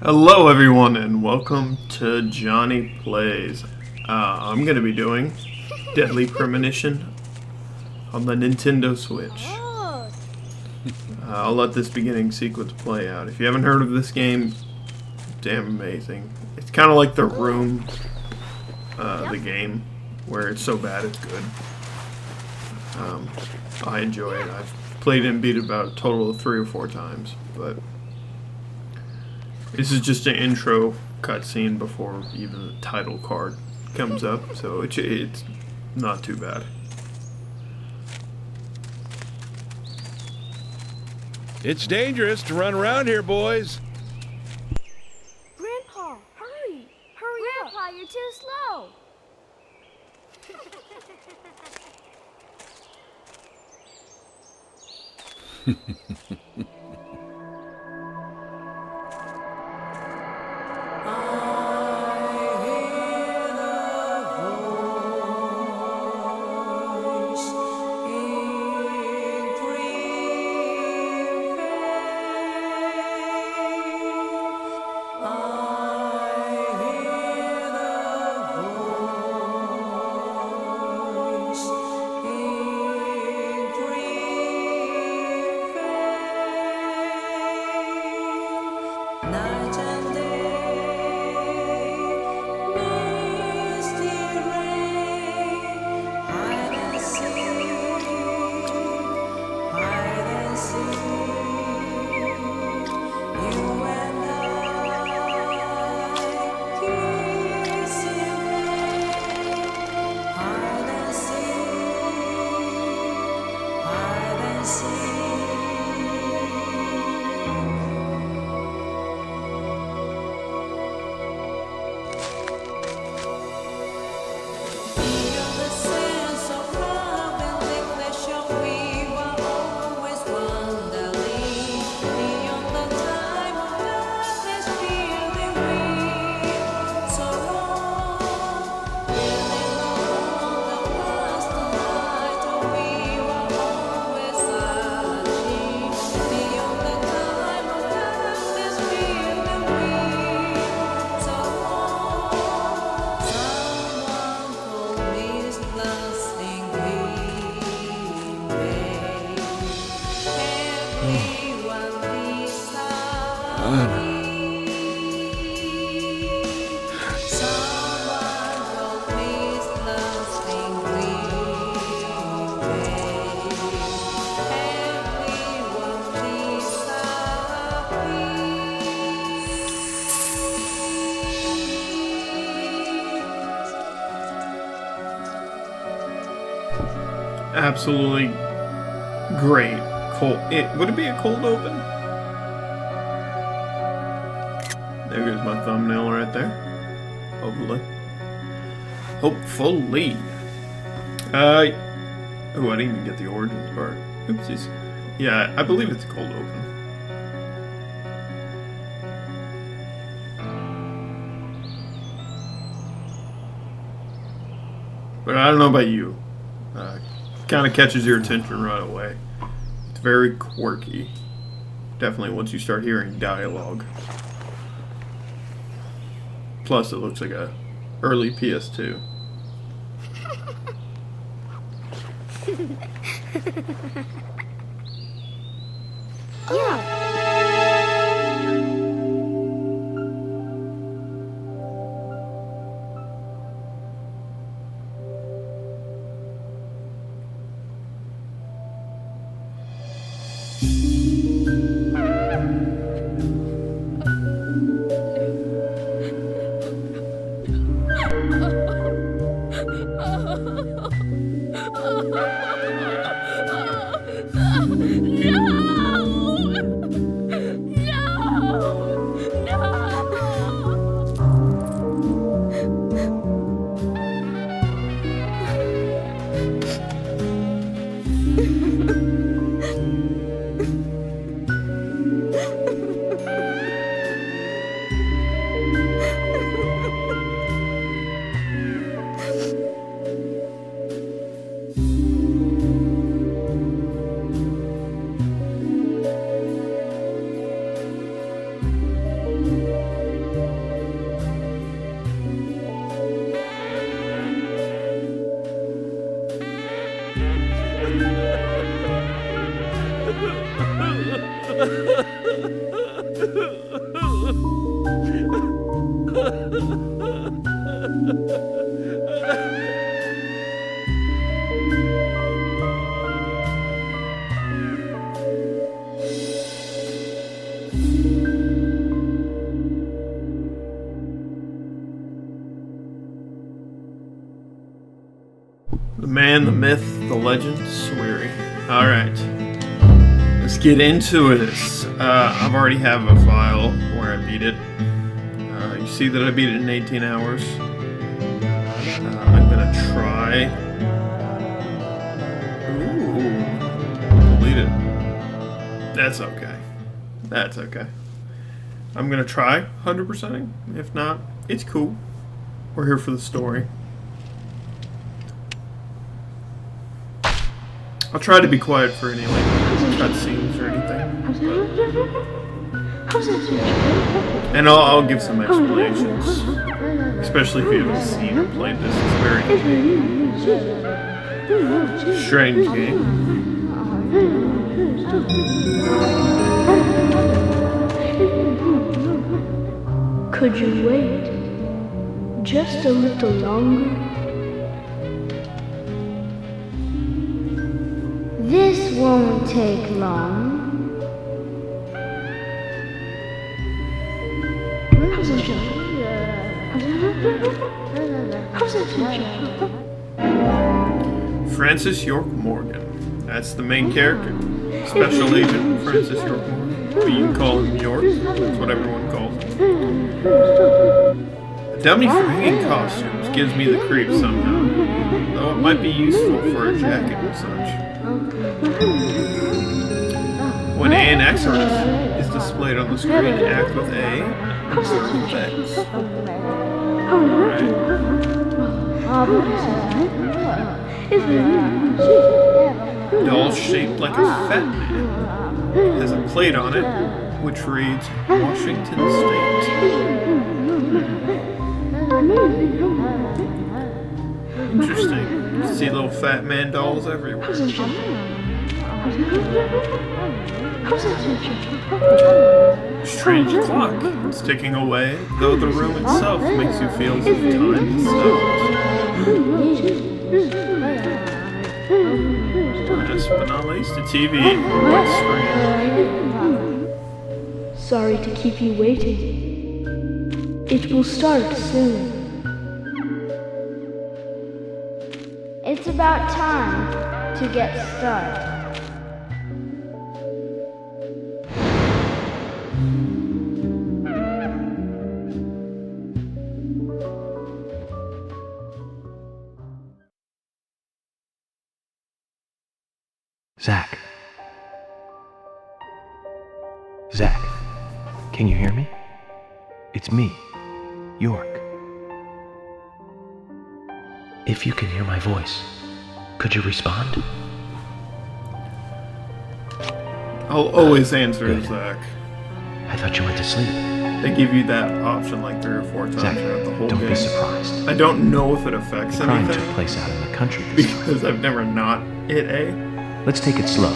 Hello everyone and welcome to Johnny Plays. I'm going to be doing Deadly Premonition on the Nintendo Switch. I'll let this beginning sequence play out. If you haven't heard of this game, damn amazing. It's kind of like The Room, the game, where it's so bad it's good. I enjoy it. I've played it and beat it about a total of 3 or 4 times, but this is just an intro cutscene before even the title card comes up, so it's not too bad. It's dangerous to run around here, boys. Grandpa, hurry! Hurry up! Grandpa, you're too slow. Absolutely great. Would it be a cold open? There goes my thumbnail right there. Hopefully. Oh, I didn't even get the origins part. Oopsies. Yeah, I believe it's a cold open. But I don't know about you. Kind of catches your attention right away. It's very quirky. Definitely once you start hearing dialogue. Plus it looks like a early PS2. Yeah. No! The man, the myth, the legend, Sweary. Alright. Let's get into this. I've already have a file where I beat it. You see that I beat it in 18 hours. I'm gonna try. Ooh. Delete it. That's okay. That's okay. I'm gonna try 100%ing. If not, it's cool. We're here for the story. I'll try to be quiet for any like cutscenes or anything. And I'll give some explanations. Especially if you haven't seen or played this. It's a very strange game. Could you wait just a little longer? This won't take long. Francis York Morgan. That's the main character. Special Agent Francis York Morgan. But you can call him York. That's what everyone calls him. A dummy for hanging costumes gives me the creeps somehow. Though it might be useful for a jacket and such. When A and X is displayed on the screen, act with A, observe with X. Alright. Doll shaped like a fat man. Has a plate on it, which reads Washington State. Interesting. You see little fat man dolls everywhere. Strange clock. It's ticking away, though the room itself makes you feel as if time has stopped. Last but not least, the TV, white screen. Sorry to keep you waiting. It will start soon. It's about time to get started. Zach. Zach, can you hear me? It's me, York. If you can hear my voice, could you respond? I'll always answer, Good. Zach. I thought you went to sleep. They give you that option like 3 or 4 times Zach, throughout the whole don't game. be surprised. I don't know if it affects The crime took anything place out in the country this time. because I've never not hit A. Let's take it slow.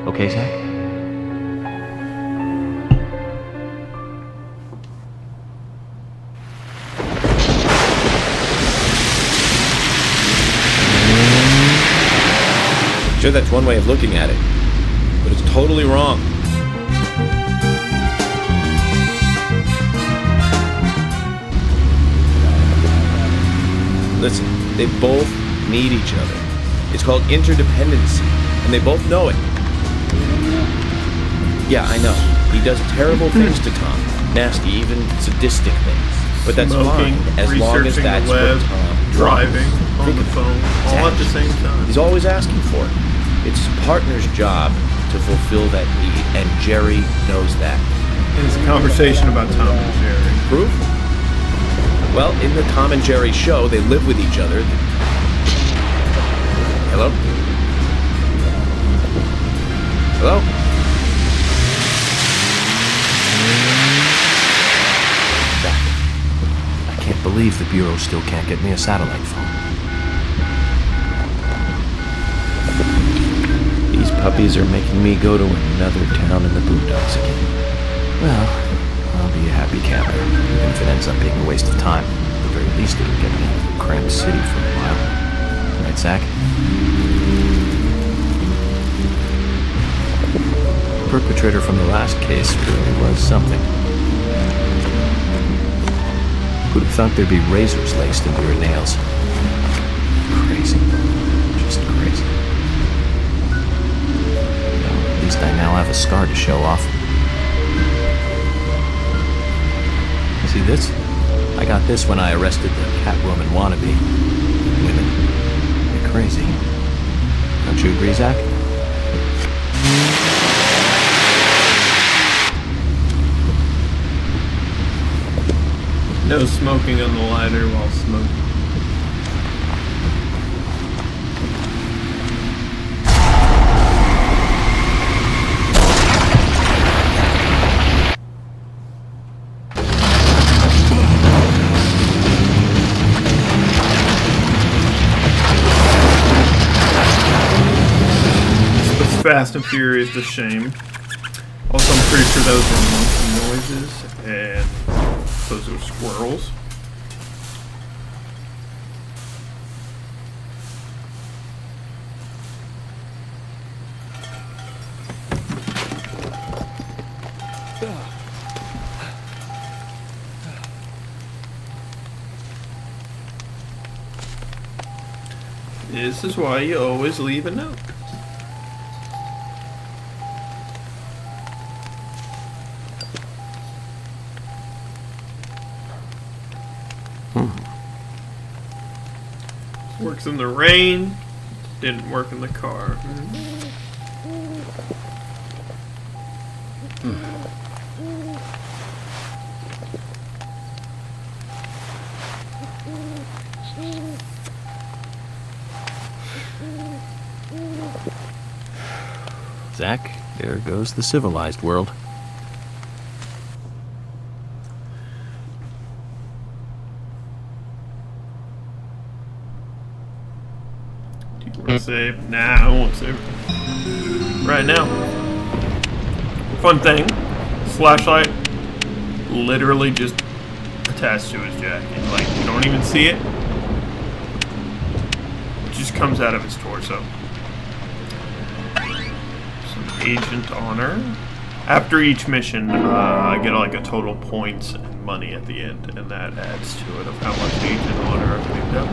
Okay, Zach? Sure, that's one way of looking at it, but it's totally wrong. Listen, they both need each other. It's called interdependency, and they both know it. Yeah, I know. He does terrible things to Tom. Nasty, even sadistic things. But that's Smoking, fine, as long as researching that's the web, what Tom driving wants. on Think the of it. phone, It's all at the action. same time. He's always asking for it. It's his partner's job to fulfill that need, and Jerry knows that. And it's a conversation about Tom and Jerry. Proof? Well, in the Tom and Jerry show, they live with each other. Hello? Hello? Zach, I can't believe the Bureau still can't get me a satellite phone. These puppies are making me go to another town in the boondocks again. ends up being a waste of time. At the very least, it'll get me out of the cramped city for a while. Right, Zach? The perpetrator from the last case really was something. Who'd have thought there'd be razors laced into your nails? Crazy. Just crazy. Well, at least I now have a scar to show off. See this? I got this when I arrested the Catwoman wannabe. Women. They're crazy. Don't you agree, Zach? No smoking on the lighter while smoking. This puts Fast and Furious to shame. Also, I'm pretty sure those were monkey noises, and those are squirrels. This is why you always leave a note. Works in the rain, didn't work in the car. Zach, there goes the civilized world. Do you want to save? Nah, I won't save. Right now. Fun thing, flashlight literally just attached to his jacket. Like, you don't even see it. It just comes out of his torso. Agent honor. After each mission, I get like a total points and money at the end, and that adds to it of how much agent honor I've picked up.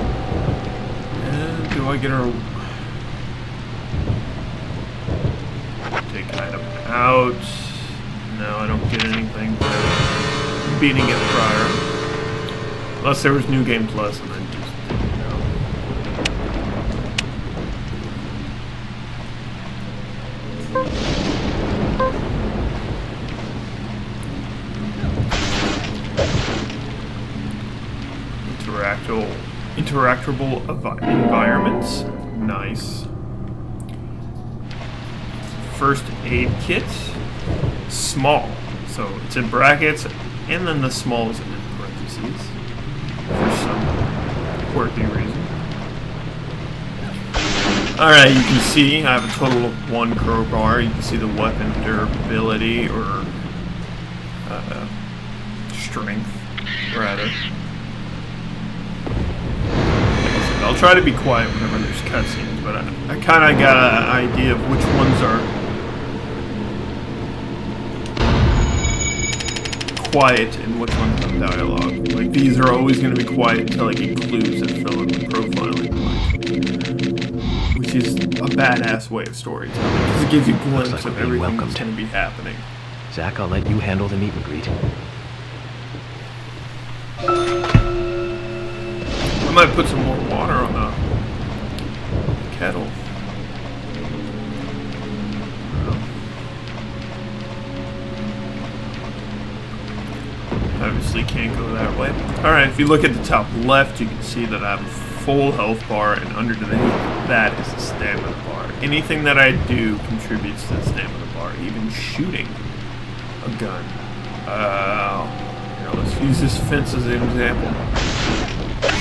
And do I get a take item out? No, I don't get anything for beating it prior, unless there was New Game Plus, and then just interactable environments. Nice. First aid kit. Small. So it's in brackets, and then the small is in parentheses for some quirky reason. Alright, you can see I have a total of 1 crowbar. You can see the weapon durability, or strength, rather. I'll try to be quiet whenever there's cutscenes, but I kind of got an idea of which ones are quiet and which ones have dialogue. Like, these are always going to be quiet until I get clues that fill in the profiling blank. Which is a badass way of storytelling, because it gives you a glimpse of everything that's going to be happening. Zach, I'll let you handle the meet and greet. I might put some more water on the kettle. Obviously can't go that way. Alright, if you look at the top left, you can see that I have a full health bar, and underneath that is a stamina bar. Anything that I do contributes to the stamina bar, even shooting a gun. Here, let's use this fence as an example.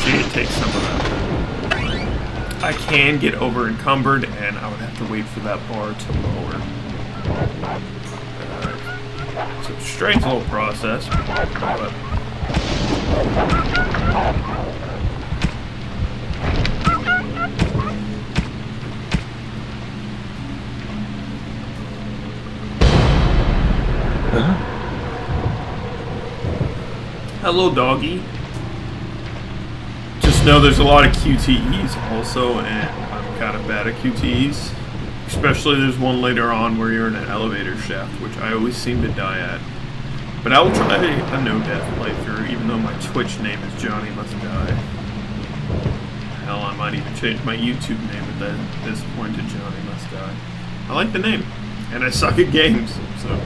See, it takes some of that. I can get over encumbered, and I would have to wait for that bar to lower. So strange little process, but Hello, doggy. Just know there's a lot of QTEs also, and I'm kind of bad at QTEs. Especially there's one later on where you're in an elevator shaft, which I always seem to die at. But I will try a no-death playthrough, even though my Twitch name is Johnny Must Die. Hell, I might even change my YouTube name at this point to Johnny Must Die. I like the name, and I suck at games, so...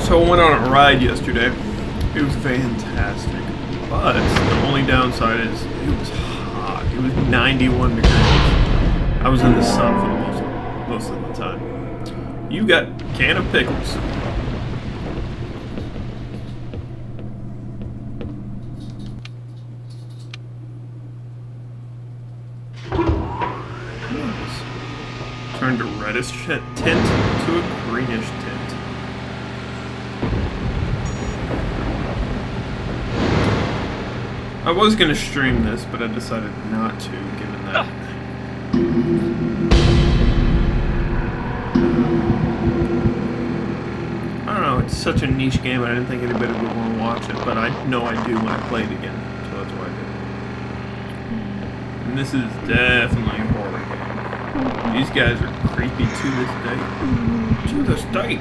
So I went on a ride yesterday. It was fantastic. But the only downside is it was hot. It was 91 degrees. I was in the sun for most of the time. You got a can of pickles. Turned a reddish tint to a greenish tint. I was gonna stream this, but I decided not to, given that. I don't know, it's such a niche game, I didn't think anybody would want to watch it, but I know I do when I play it again, so that's why I did. And this is definitely a horror game. These guys are creepy to this day. To this day.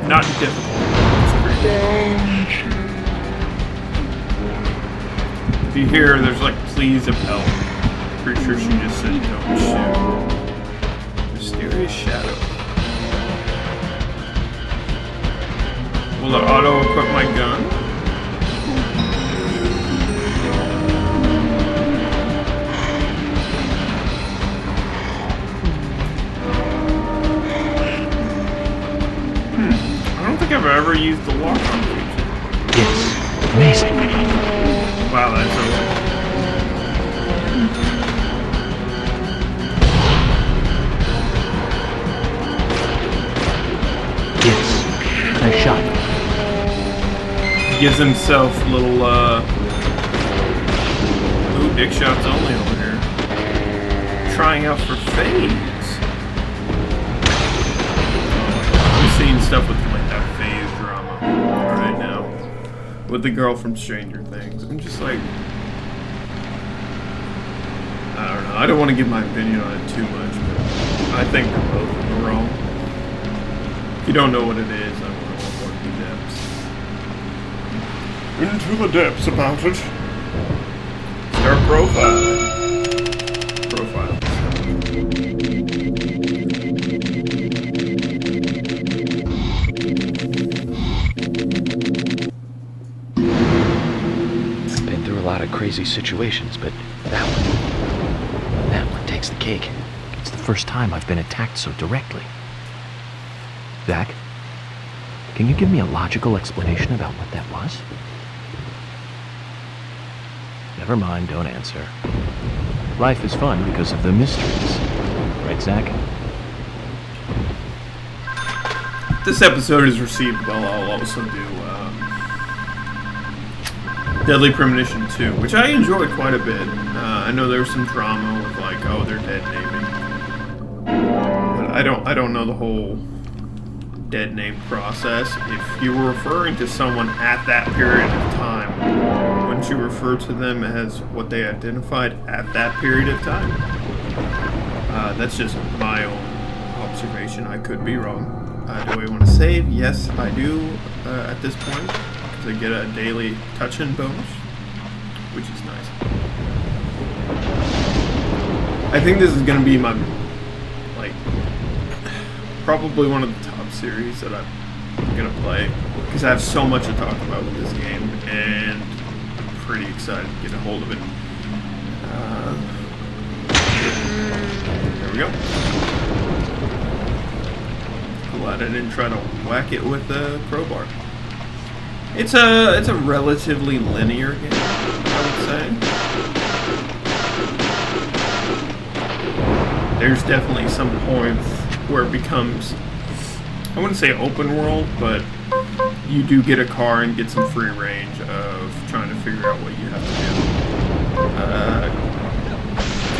Not difficult, it's creepy. If you hear there's like pleas of help, pretty sure she just said don't shoot. Mysterious shadow. Will it auto-equip my gun? I don't think I've ever used the walk-on feature. Yes, amazing. Wow, that's so cool. Yes, nice shot. He gives himself little, ooh, dick shots only over here. Trying out for phase. I'm seeing stuff with like that phase drama right now. With the girl from Stranger Things. I'm just like, I don't know. I don't want to give my opinion on it too much, but I think they're both in the wrong. If you don't know what it is, I want to go into the depths about it. Start profile. Crazy situations, but that one takes the cake. It's the first time I've been attacked so directly. Zach, can you give me a logical explanation about what that was? Never mind, don't answer. Life is fun because of the mysteries. Right, Zach? This episode is received well. I'll also do Deadly Premonition 2, which I enjoyed quite a bit. I know there was some drama with like, oh, they're dead naming, but I don't know the whole dead name process. If you were referring to someone at that period of time, wouldn't you refer to them as what they identified at that period of time? That's just my own observation. I could be wrong. Do I want to save? Yes, I do at this point. To get a daily touch-in bonus, which is nice. I think this is going to be my, like, probably one of the top series that I'm going to play, because I have so much to talk about with this game, and I'm pretty excited to get a hold of it. There we go. Glad I didn't try to whack it with a crowbar. It's a relatively linear game, I would say. there's definitely some points where it becomes, I wouldn't say open world, but you do get a car and get some free range of trying to figure out what you have to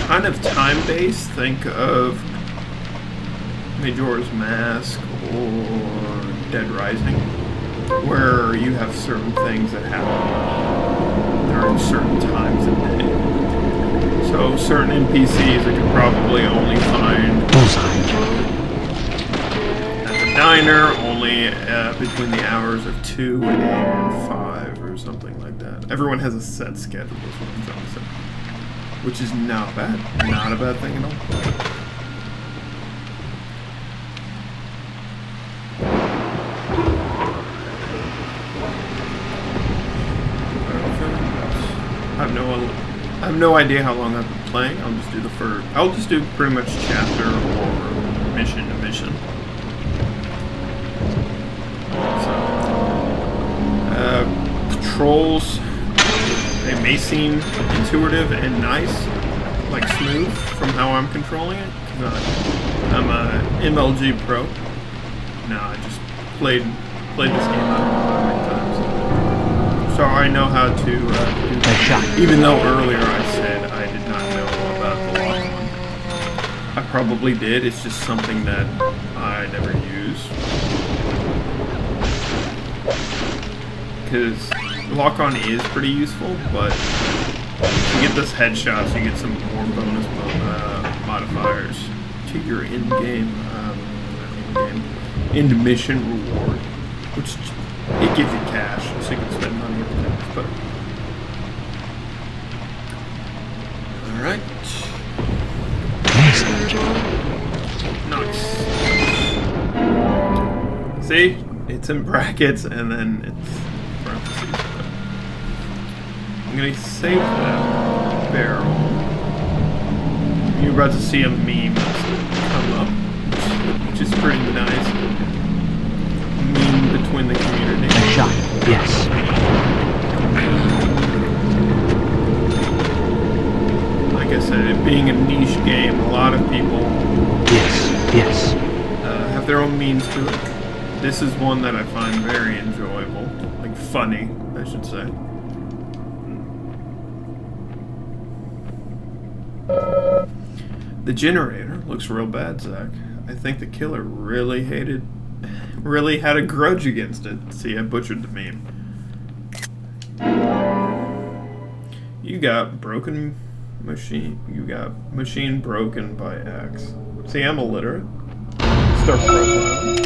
do. Kind of time-based, think of Majora's Mask or Dead Rising, where you have certain things that happen during certain times of day. So certain NPCs I could probably only find at the diner only between the hours of 2 and 5 or something like that. Everyone has a set schedule, is what I'm trying to say. Which is not bad. Not a bad thing at all. I have no idea how long I've been playing. I'll just do pretty much chapter or mission to mission. So, controls, they may seem intuitive and nice, like smooth from how I'm controlling it. I'm a MLG pro. No, I just played this game out many times. So I know how to do that. Even though earlier I said I did not know about the lock-on. I probably did, it's just something that I never use. Because lock-on is pretty useful, but if you get those headshots, you get some more bonus modifiers to your end mission reward, which it gives you cash, so you can spend money at the times. But all right, nice. See, it's in brackets and then it's parentheses. But I'm gonna save that barrel. You're about to see a meme come up, which is pretty nice. Meme between the community. A shot, yes. Like I said, it being a niche game, a lot of people Yes. have their own means to it. This is one that I find very enjoyable, like funny, I should say. The generator looks real bad, Zach. I think the killer really had a grudge against it. See, I butchered the meme. You got broken machine. You got machine broken by X. See, I'm illiterate. Start profiling.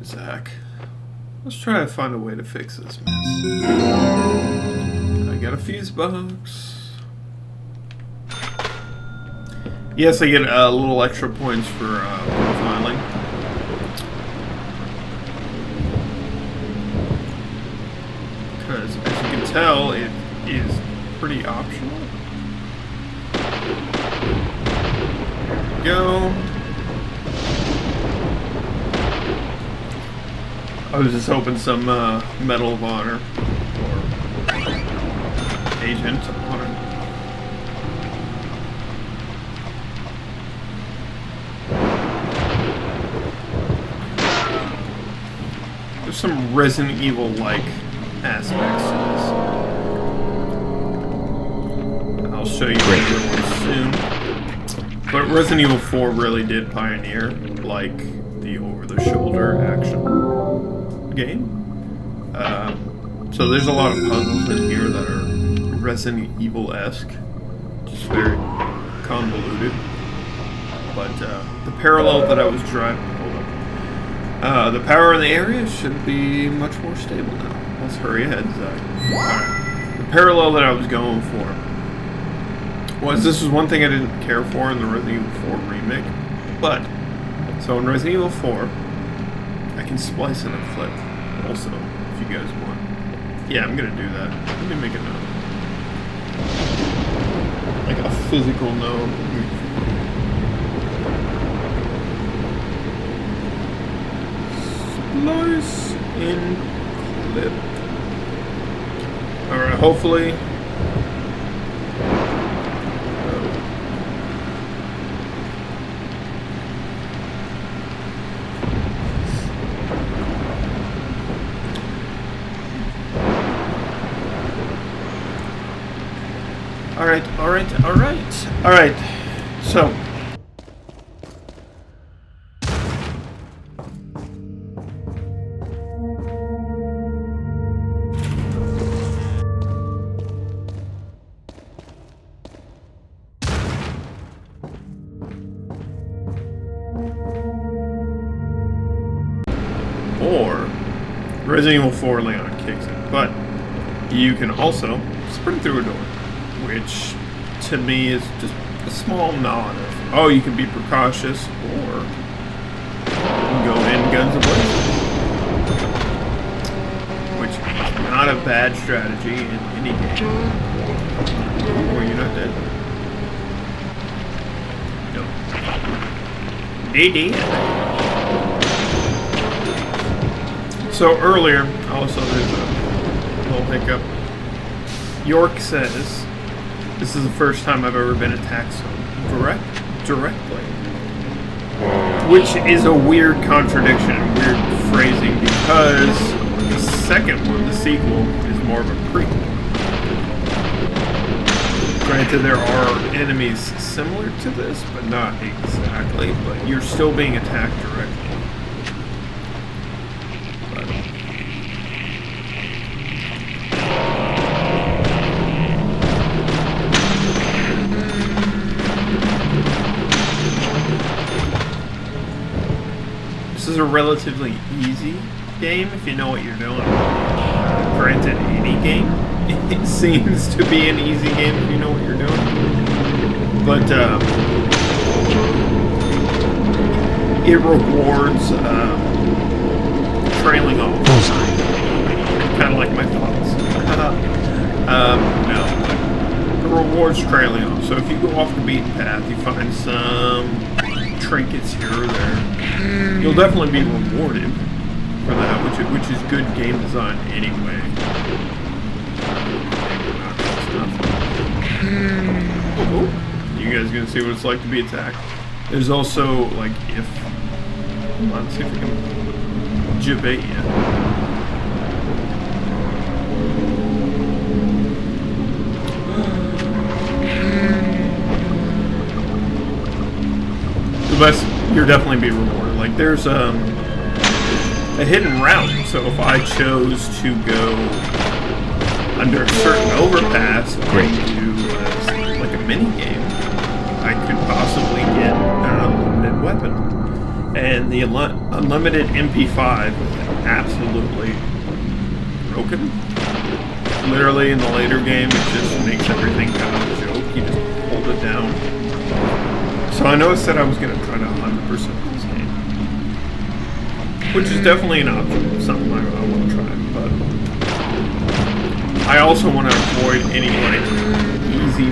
Zach, let's try to find a way to fix this mess. I got a fuse box. Yes, I get a little extra points for profiling. Because, as you can tell, it is pretty optional. There we go. I was just hoping some Medal of Honor or Agent of Honor. There's some Resident Evil-like aspects to this. I'll show you later soon. But Resident Evil 4 really did pioneer, like, the over-the-shoulder action game. So there's a lot of puzzles in here that are Resident Evil-esque, just very convoluted. But the parallel that I was driving, the power in the area should be much more stable now. Let's hurry ahead, Zach. Alright. The parallel that I was going for was, this is one thing I didn't care for in the Resident Evil 4 remake, but so in Resident Evil 4 I can splice in a clip also, if you guys want. Yeah, I'm gonna do that. Let me make a note. Like a physical note. in clip. Alright, hopefully. Alright. So. Or Resident Evil 4 Leon kicks it, but you can also sprint through a door, which to me is just a small nod of, oh, you can be precautious, or you can go in guns a-blazing, which is not a bad strategy in any game. Oh, you're not dead. No. They did. So earlier, also there's a little hiccup. York says, this is the first time I've ever been attacked so directly. Which is a weird contradiction and weird phrasing because the second one, the sequel, is more of a prequel. Granted, there are enemies similar to this, but not exactly, but you're still being attacked directly. This is a relatively easy game if you know what you're doing. Granted, any game, it seems to be an easy game if you know what you're doing. But it rewards trailing off. Kind of like my thoughts. No, it rewards trailing off. So if you go off the beaten path, you find some trinkets here or there, you'll definitely be rewarded for that, which is good game design anyway. Oh, you guys gonna see what it's like to be attacked. There's also like if hold on, see if we can jibate you. But you're definitely being rewarded. Like there's a hidden route, so if I chose to go under a certain overpass and do like a mini game, I could possibly get an unlimited weapon. And the unlimited MP5 is absolutely broken. Literally in the later game, it just makes everything kind of a joke. You just hold it down. So I know I said I was going to try to 100% this game, which is definitely an option, something I want to try, but I also want to avoid any like easy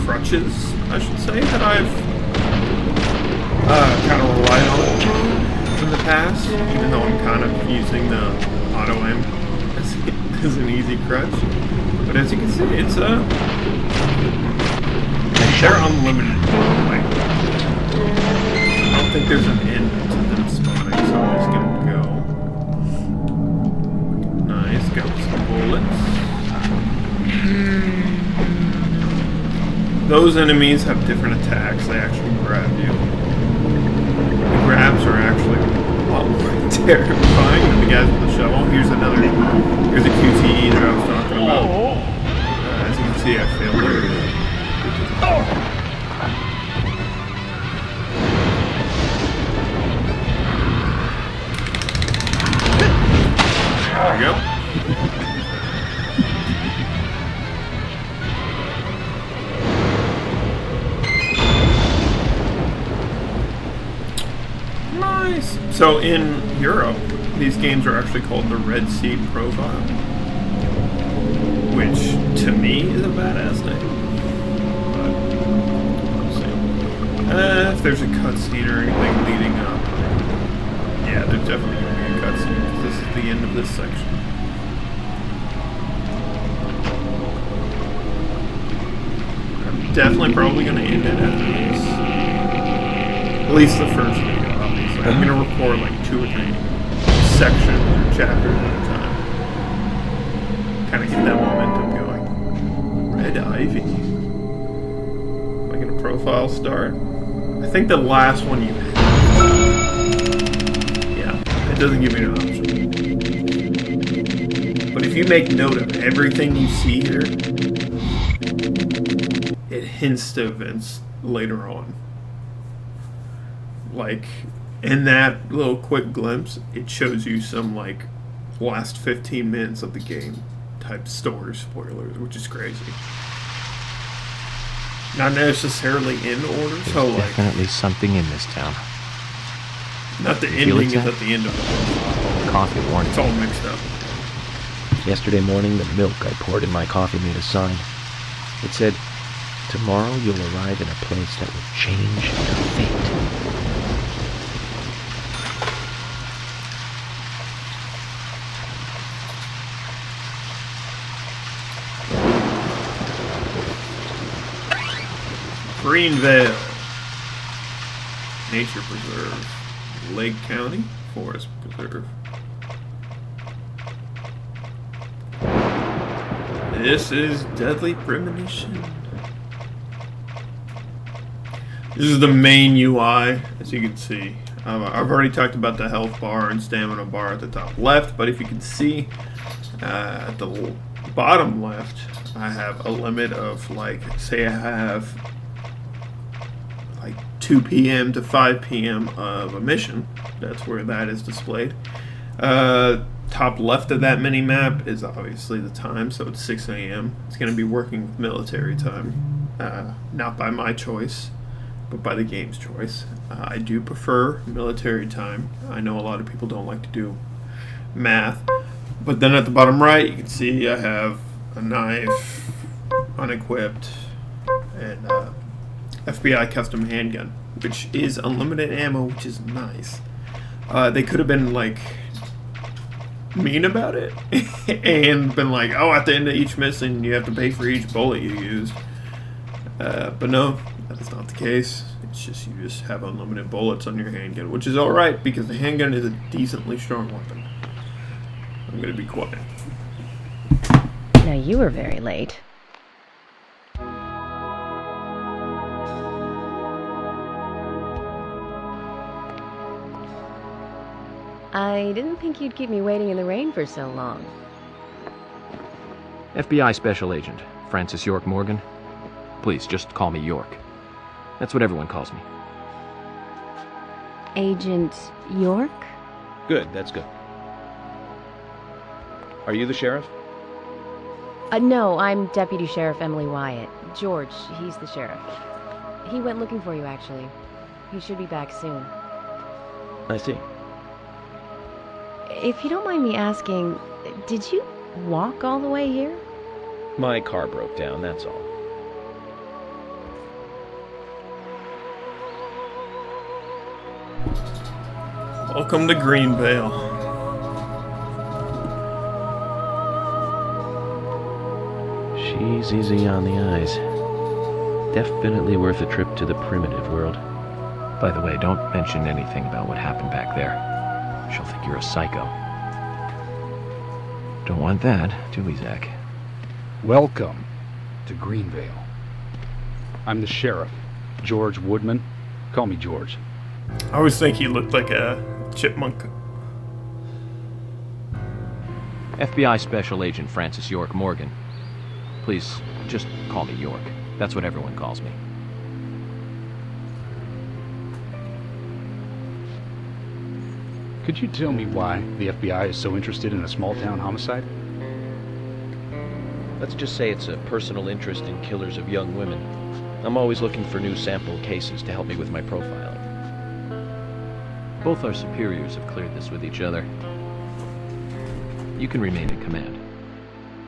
crutches, I should say, that I've kind of relied on in the past, even though I'm kind of using the auto-aim as an easy crutch. But as you can see, it's they're unlimited. Like, I don't think there's an end to them spawning, so I'm just gonna go. Nice, got some bullets. Those enemies have different attacks. They actually grab you. The grabs are actually a lot more terrifying than the guys with the shovel. Here's a QTE that I was talking about. As you can see, I failed it. There we go. Nice. So in Europe, these games are actually called the Red Seed Profile, which to me is a badass name. But we'll see. If there's a cutscene or anything leading up, yeah. yeah, there's definitely going to be a cutscene, because this is the end of this section. I'm definitely probably going to end it after this. At least the first video, obviously. I'm going to record like 2 or 3 sections or chapters at a time. Kind of get that momentum going. Red Ivy. Am I going to profile start? I think the last one you had. Yeah, it doesn't give me an option. But if you make note of everything you see here, it hints to events later on. Like, in that little quick glimpse, it shows you some, like, last 15 minutes of the game type story spoilers, which is crazy. Not necessarily in order, so like... Definitely something in this town. Not the ending is at the end of the world. Coffee warning. It's all mixed up. Yesterday morning, the milk I poured in my coffee made a sign. It said, "Tomorrow you'll arrive in a place that will change your fate." Greenvale. Nature Preserve. Lake County Forest Preserve. This is Deadly Premonition. This is the main UI, as you can see. I've already talked about the health bar and stamina bar at the top left, but if you can see at the bottom left, I have a limit of, like, say I have like 2 p.m. to 5 p.m. of a mission. That's where that is displayed. Top left of that mini map is obviously the time, so it's 6 a.m. It's going to be working with military time, not by my choice, but by the game's choice. I do prefer military time. I know a lot of people don't like to do math, but then at the bottom right, you can see I have a knife, unequipped, and FBI custom handgun, which is unlimited ammo, which is nice. They could have been like mean about it and been like, oh, at the end of each mission you have to pay for each bullet you used, but no, that is not the case. It's just you just have unlimited bullets on your handgun, which is alright because the handgun is a decently strong weapon. I'm gonna be quiet. Now you were very late. I didn't think you'd keep me waiting in the rain for so long. FBI Special Agent, Francis York Morgan. Please, just call me York. That's what everyone calls me. Agent York? Good, that's good. Are you the sheriff? No, I'm Deputy Sheriff Emily Wyatt. George, he's the sheriff. He went looking for you, actually. He should be back soon. I see. If you don't mind me asking, did you walk all the way here? My car broke down, that's all. Welcome to Greenvale. She's easy on the eyes. Definitely worth a trip to the primitive world. By the way, don't mention anything about what happened back there. She'll think you're a psycho. Don't want that, do we, Zach? Welcome to Greenvale. I'm the sheriff, George Woodman. Call me George. I always think he looked like a chipmunk. FBI Special Agent Francis York Morgan. Please, just call me York. That's what everyone calls me. Could you tell me why the FBI is so interested in a small-town homicide? Let's just say it's a personal interest in killers of young women. I'm always looking for new sample cases to help me with my profiling. Both our superiors have cleared this with each other. You can remain in command.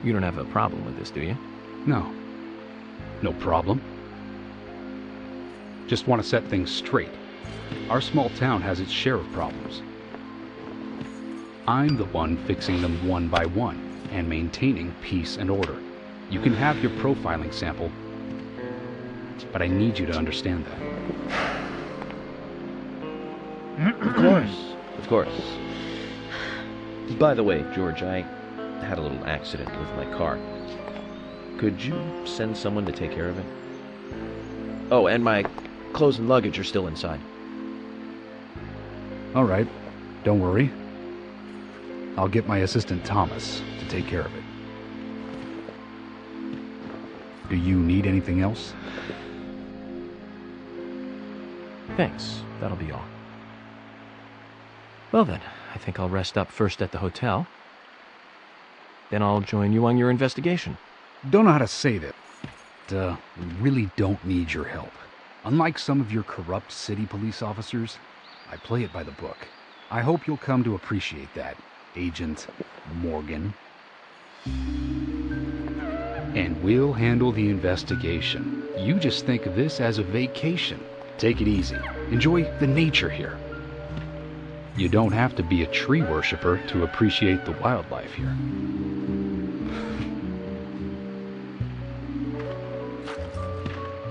You don't have a problem with this, do you? No. No problem. Just want to set things straight. Our small town has its share of problems. I'm the one fixing them one by one and maintaining peace and order. You can have your profiling sample, but I need you to understand that. Of course. Of course. By the way, George, I had a little accident with my car. Could you send someone to take care of it? Oh, and my clothes and luggage are still inside. All right, don't worry. I'll get my assistant Thomas to take care of it. Do you need anything else? Thanks. That'll be all. Well then, I think I'll rest up first at the hotel. Then I'll join you on your investigation. Don't know how to say that. We really don't need your help. Unlike some of your corrupt city police officers, I play it by the book. I hope you'll come to appreciate that, Agent Morgan. And we'll handle the investigation. You just think of this as a vacation. Take it easy. Enjoy the nature here. You don't have to be a tree worshiper to appreciate the wildlife here.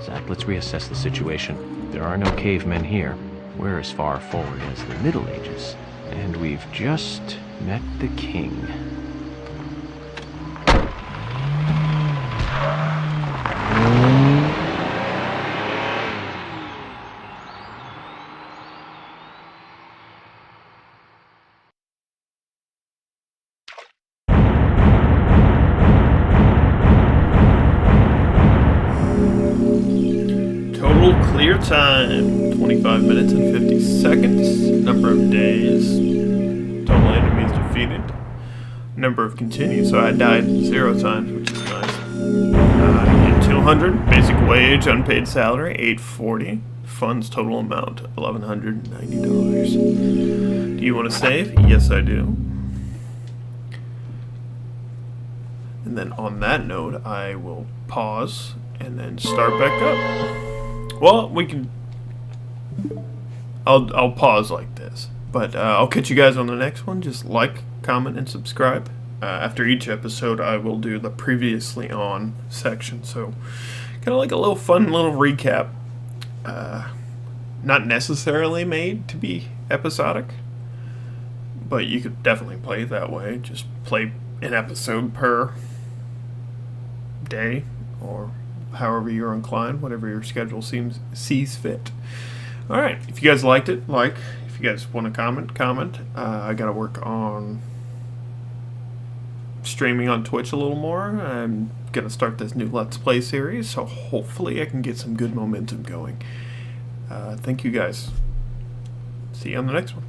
Zach, let's reassess the situation. There are no cavemen here. We're as far forward as the Middle Ages. And we've just met the king. Total clear time, 25 minutes and 50 seconds. Number of days. Total enemies defeated. Number of continues, so I died 0 times, which is nice. In 200, basic wage, unpaid salary, $840. Funds total amount, $1,190. Do you want to save? Yes, I do. And then on that note, I will pause and then start back up. Well, we can... I'll pause like this. But I'll catch you guys on the next one. Just like, comment, and subscribe. After each episode, I will do the previously on section. So, kind of like a little fun little recap. Not necessarily made to be episodic. But you could definitely play it that way. Just play an episode per day. Or however you're inclined. Whatever your schedule sees fit. Alright, if you guys liked it, like. If you guys want to comment. I gotta work on streaming on Twitch a little more. I'm gonna start this new Let's Play series, so hopefully I can get some good momentum going. Thank you guys. See you on the next one.